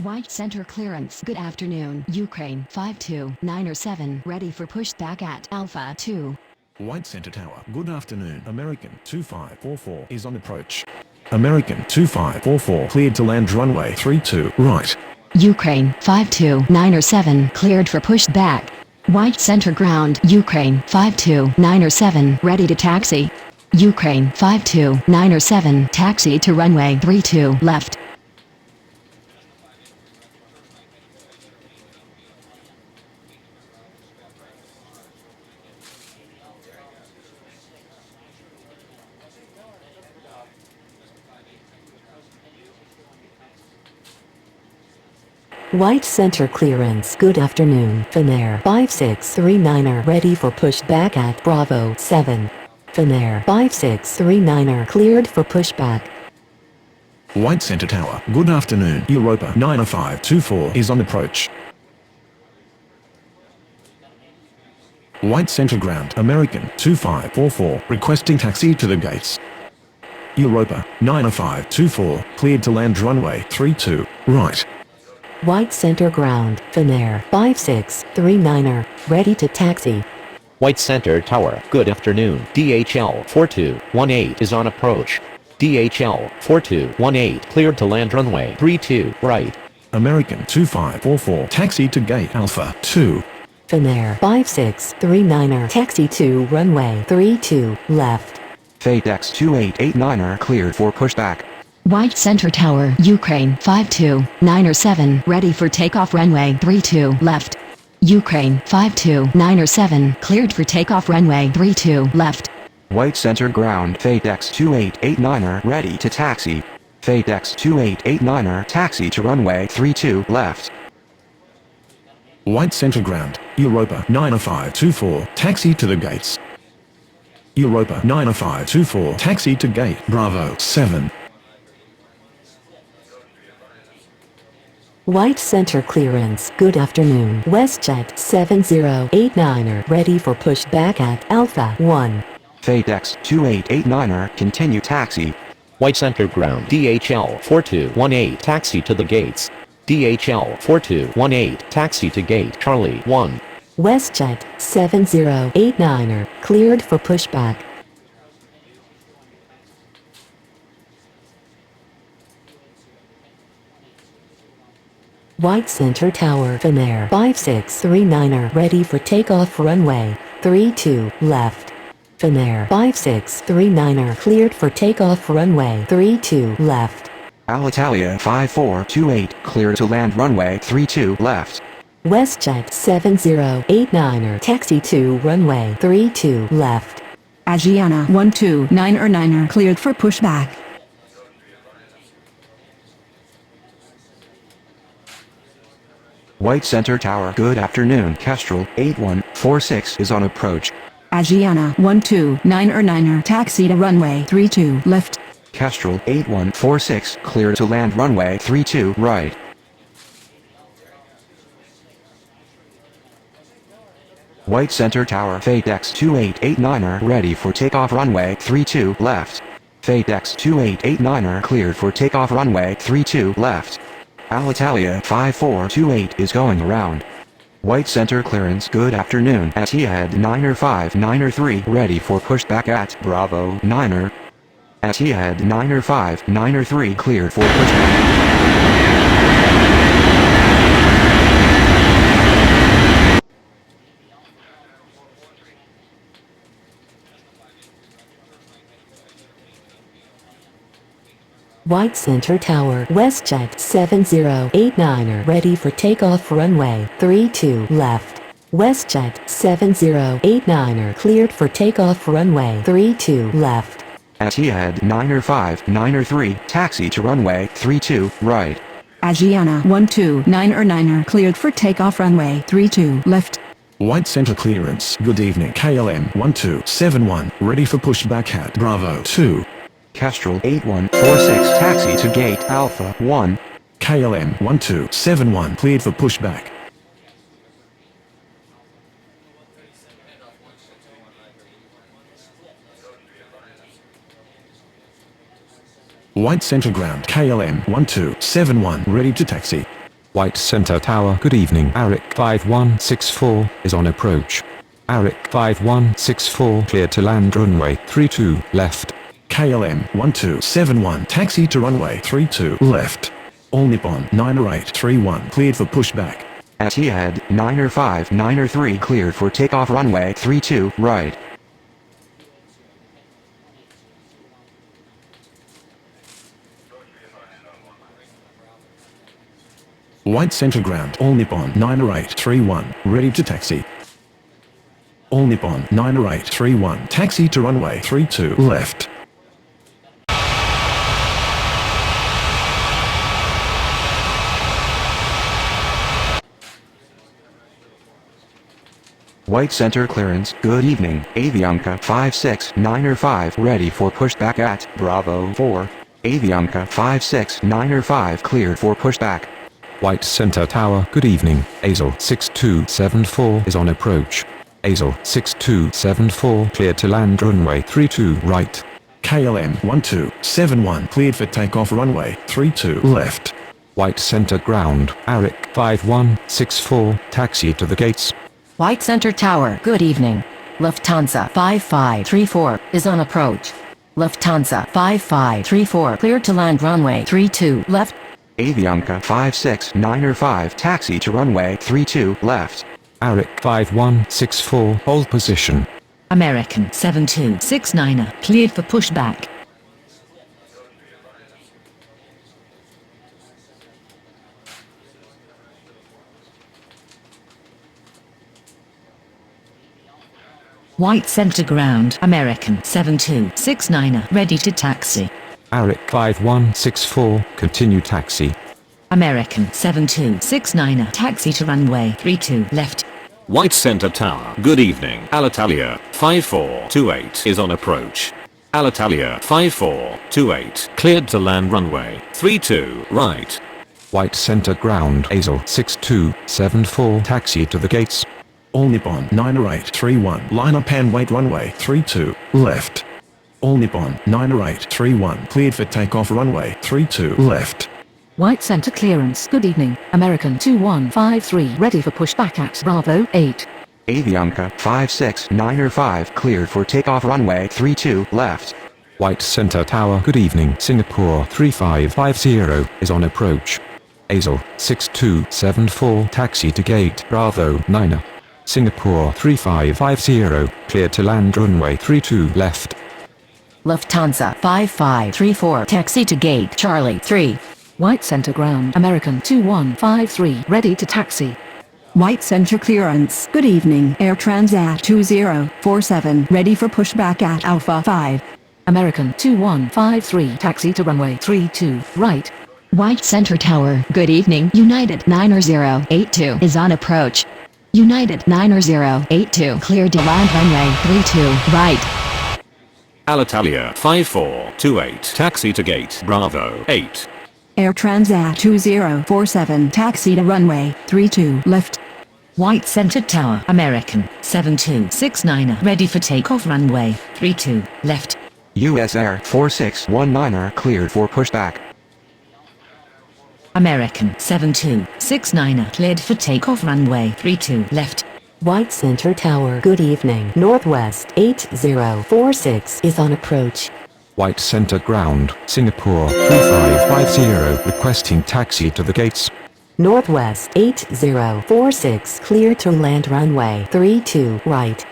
White center clearance. Good afternoon. Ukraine 52907. Ready for pushback at Alpha 2. White Center Tower. Good afternoon. American 2544 is on approach. American 2544 cleared to land runway 32 right. Ukraine 52907. Cleared for pushback. White center ground. Ukraine 52907. Ready to taxi. Ukraine 52907. Taxi to runway 32 left. White center clearance. Good afternoon. Finnair 5639er ready for pushback at Bravo 7. Finnair 5639er cleared for pushback. White Center Tower. Good afternoon. Europa 90524 is on approach. White Center ground. American 2544 requesting taxi to the gates. Europa 90524 cleared to land runway 32 right. White center ground. Finnair 5639er ready to taxi. White Center Tower. Good afternoon. DHL 4218 is on approach. DHL 4218 cleared to land runway 32 right. American 2544 taxi to gate Alpha 2. Finnair 5639er taxi to runway 32 left. FedEx 2889er cleared for pushback. White center tower. Ukraine 52907. Ready for takeoff runway 32 left. Ukraine 52907. Cleared for takeoff runway 32 left. White Center ground. FedEx 2889er ready to taxi. FedEx 2889er taxi to runway 32 left. White Center ground. Europa 90524 taxi to the gates. Europa 90524 taxi to gate Bravo 7. White center clearance. Good afternoon. WestJet 7089er ready for pushback at Alpha 1. FedEx 2889er continue taxi. White Center ground. DHL 4218 taxi to the gates. DHL 4218 taxi to gate Charlie 1. WestJet 7089er cleared for pushback. White Center Tower. Finnair 5639er ready for takeoff runway 32 left. Finnair 5639er cleared for takeoff runway 32 left. Alitalia 5428 cleared to land runway 32 left. WestJet 7089er taxi to runway 32 left. Asiana 129er cleared for pushback. White Center Tower. Good afternoon. Kestrel 8146 is on approach. Asiana 129er taxi to runway 32 left. Kestrel 8146 cleared to land runway 32 right. White Center Tower. FedEx 2889er ready for takeoff runway 32 left. FedEx 2889er cleared for takeoff runway 32 left. Alitalia 5428 is going around. White Center clearance. Good afternoon. Etihad 90593 ready for pushback at Bravo 9er. Etihad 90593 cleared for pushback. White Center Tower. WestJet 7089er ready for takeoff runway 32 left. WestJet 7089er cleared for takeoff runway 32 left. Etihad 90593 taxi to runway 32 right. Asiana 129er cleared for takeoff runway 32 left. White Center clearance. Good evening. KLM 1271 ready for pushback at Bravo 2. Kestrel 8146 taxi to gate Alpha 1. KLM 1271 cleared for pushback. White Center ground. KLM 1271 ready to taxi. White Center Tower, good evening. Arik 5164 is on approach. Arik 5164 cleared to land runway 32 left. KLM 1271 taxi to runway 32 left. All Nippon 90831 cleared for pushback. Etihad 90593 cleared for takeoff runway 32 right. White center ground, All Nippon 90831, ready to taxi. All Nippon 90831, taxi to runway 32 left. White center clearance, good evening. Avianca 56905 ready for pushback at Bravo 4. Avianca 56905 cleared for pushback. White Center Tower, good evening. Azul 6274 is on approach. Azul 6274 cleared to land runway 32 right. KLM 1271 cleared for takeoff runway 32 left. White Center ground, Arik 5164 taxi to the gates. White Center Tower, good evening. Lufthansa 5534 is on approach. Lufthansa 5534 cleared to land runway 32 left. Avianca 56905 taxi to runway 32 left. Arik 5164 hold position. American 7269 cleared for pushback. White Center ground, American 7269 ready to taxi. Arik 5164 continue taxi. American 7269 taxi to runway 32 left. White Center Tower, good evening. Alitalia 5428 is on approach. Alitalia 5428 cleared to land runway 32 right. White Center ground, Azul 6274 taxi to the gates. All Nippon 90831 line up and wait runway 32 left. All Nippon 90831 cleared for takeoff runway 32 left. White Center clearance, good evening. American 2153 ready for pushback at Bravo 8. Avianca 56905 cleared for takeoff runway 32 left. White Center Tower, good evening. Singapore 3550 is on approach. Azul 6274 taxi to gate Bravo 9. Singapore 3550 cleared to land runway 32 left. Lufthansa 5534 taxi to gate Charlie 3. White Center ground, American 2153 ready to taxi. White Center clearance, good evening. Air Transat 2047 ready for pushback at Alpha 5. American 2153 taxi to runway 32 right. White Center Tower, good evening. United 90082 is on approach. United 90082 cleared to land runway 32 right. Alitalia 5428 taxi to gate Bravo 8. Air Transat 2047 taxi to runway 32 left. White Center Tower, American 7269 ready for takeoff runway 32 left. US Air 4619 cleared for pushback. American 7269 cleared for takeoff runway 32 left. White Center Tower, good evening. Northwest 8046 is on approach. White Center ground, Singapore 3550 requesting taxi to the gates. Northwest 8046 clear to land runway 32 right.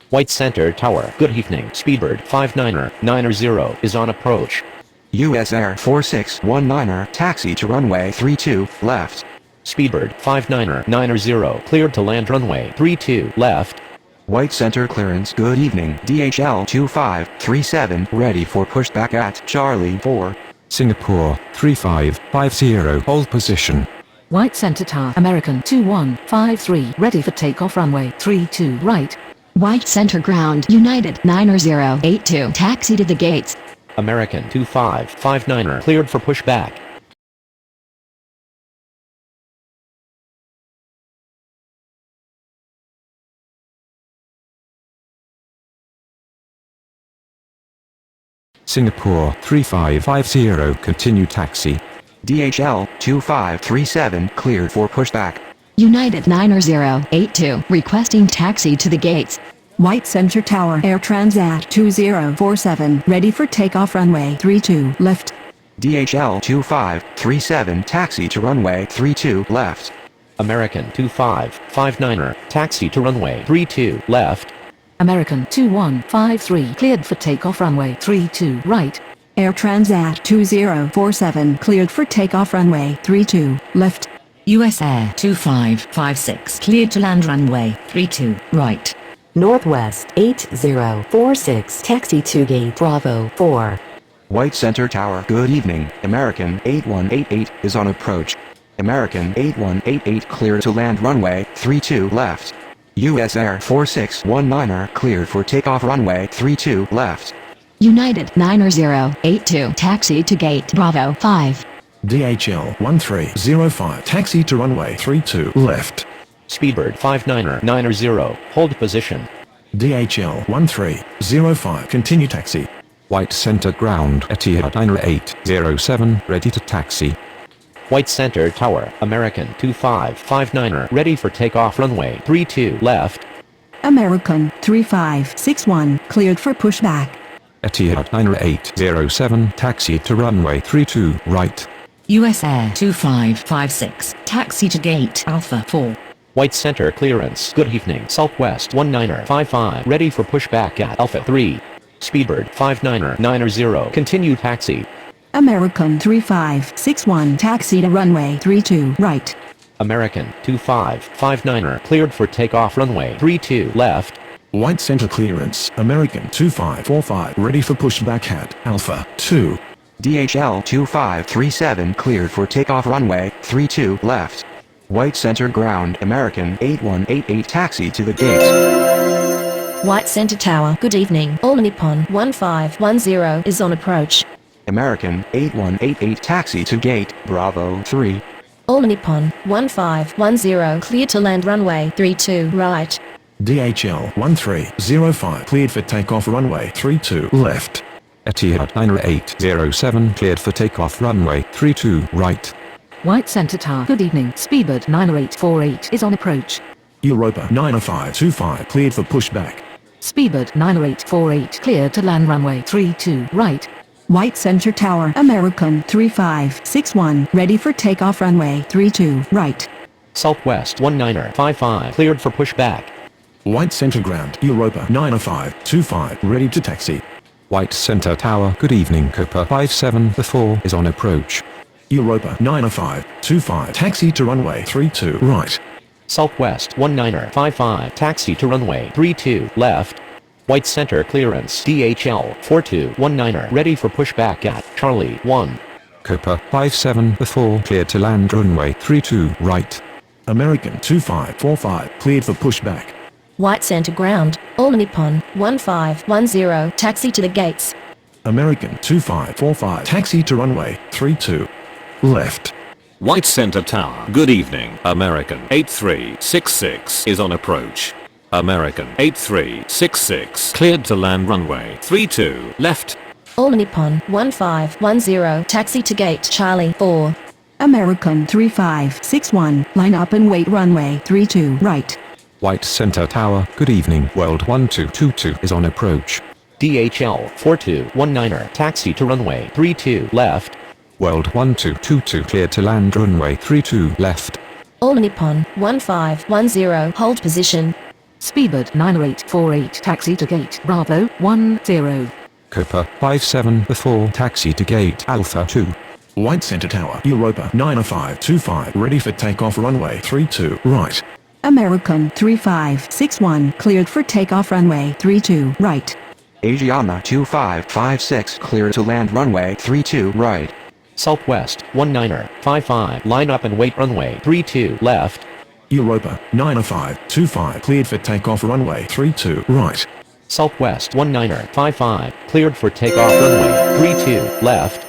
White Center Tower, good evening. Speedbird 5990 is on approach. US Air 4619 taxi to runway 32 left. Speedbird 5990 cleared to land runway 32 left. White Center clearance, good evening. DHL 2537 ready for pushback at Charlie 4. Singapore 3550 hold position. White Center Tower, American 2153 ready for takeoff runway 32 right. White Center ground, United 90082 taxi to the gates. American 2559 cleared for pushback. Singapore 3550 continue taxi. DHL 2537 cleared for pushback. United 90082 requesting taxi to the gates. White Center Tower Air Transat 2047 ready for takeoff runway 32 left. DHL 2537 taxi to runway 32 left. American 2559er, taxi to runway 32 left. American 2153 cleared for takeoff runway 32 right. Air Transat 2047 cleared for takeoff runway 32 left. US Air 2556 cleared to land runway 32 right. Northwest 8046 taxi to gate Bravo 4. White Center Tower. Good evening. American 8188 is on approach. American 8188 cleared to land runway 32 left. US Air 4619er cleared for takeoff runway 32 left. United 90082 taxi to gate Bravo 5. DHL 1305 taxi to runway 32 left. Speedbird 59er90, hold position. DHL 1305 continue taxi. White Center Ground Etihad 9807 ready to taxi. White Center Tower, American 2559er ready for takeoff runway 32 left. American 3561 cleared for pushback. Etihad 9807 taxi to runway 32 right. US Air 2556 taxi to gate Alpha 4. White Center clearance. Good evening. Southwest 1955 ready for pushback at Alpha 3. Speedbird 59er90 continue taxi. American 3561 taxi to runway 32 right. American 2559er cleared for takeoff runway 32 left. White Center clearance. American 2545 ready for pushback at Alpha 2. DHL 2537 cleared for takeoff runway 32 left. White Center Ground. American 8188 taxi to the gates. White Center Tower. Good evening. All Nippon 1510 is on approach. American 8188 taxi to gate Bravo 3. All Nippon 1510 clear to land runway 32 right. DHL 1305 cleared for takeoff runway 32 left. Etihad 9807 cleared for takeoff runway 32 right. White Center Tower. Good evening. Speedbird 9848 is on approach. Europa 90525 cleared for pushback. Speedbird 9848 cleared to land runway 32 right. White Center Tower American 3561 ready for takeoff runway 32 right. Southwest 1955 cleared for pushback. White Center Ground. Europa 90525 ready to taxi. White Center Tower. Good evening. Copa 5744 is on approach. Europa 90525 taxi to runway 32 right. Southwest 1955 taxi to runway 32 left. White Center clearance. DHL 4219er ready for pushback at Charlie 1. Copa 5744 cleared to land runway 32 right. American 2545 cleared for pushback. White Center Ground. All Nippon 1510 taxi to the gates. American 2545 taxi to runway 32 left. White Center Tower. Good evening. American 8366 is on approach. American 8366 cleared to land runway 32 left. All Nippon 1510 taxi to gate Charlie 4. American 3561 line up and wait runway 32 right. White Center Tower. Good evening. World 1222 is on approach. DHL 4219er taxi to runway 32 left. World 1222 cleared to land runway 32 left. All Nippon 1510 hold position. Speedbird 9848 taxi to gate Bravo 10. Copa 5744 taxi to gate Alpha 2. White Center Tower. Europa 90525 ready for takeoff runway 32 right. American 3561 cleared for takeoff runway 32 right. Asiana 2556 cleared to land runway 32 right. Southwest 1955 line up and wait runway 32 left. Europa 90525 cleared for takeoff runway 32 right. Southwest 1955 cleared for takeoff runway 32 left.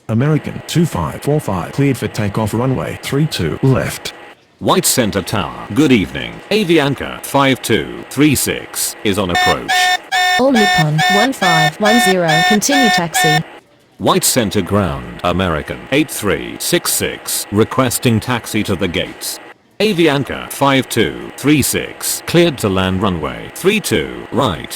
American 2545 cleared for takeoff runway 32 left. White Center Tower. Good evening. Avianca 5236 is on approach. All Nippon 1510 continue taxi. White Center Ground, American 8366, requesting taxi to the gates. Avianca 5236, cleared to land runway 32 right.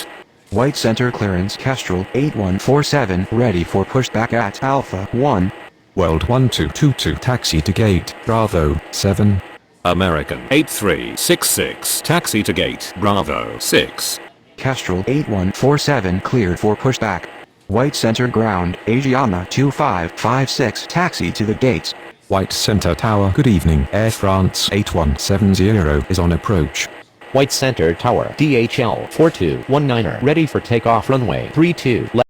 White center clearance Kestrel 8147 ready for pushback at Alpha 1. World 1222 taxi to gate, Bravo 7. American 8366, taxi to gate Bravo 6. Kestrel 8147 cleared for pushback. White center ground Asiana 2556 taxi to the gates. White Center Tower, good evening. Air France 8170 is on approach. White Center Tower, DHL 4219er, ready for takeoff runway 32 left.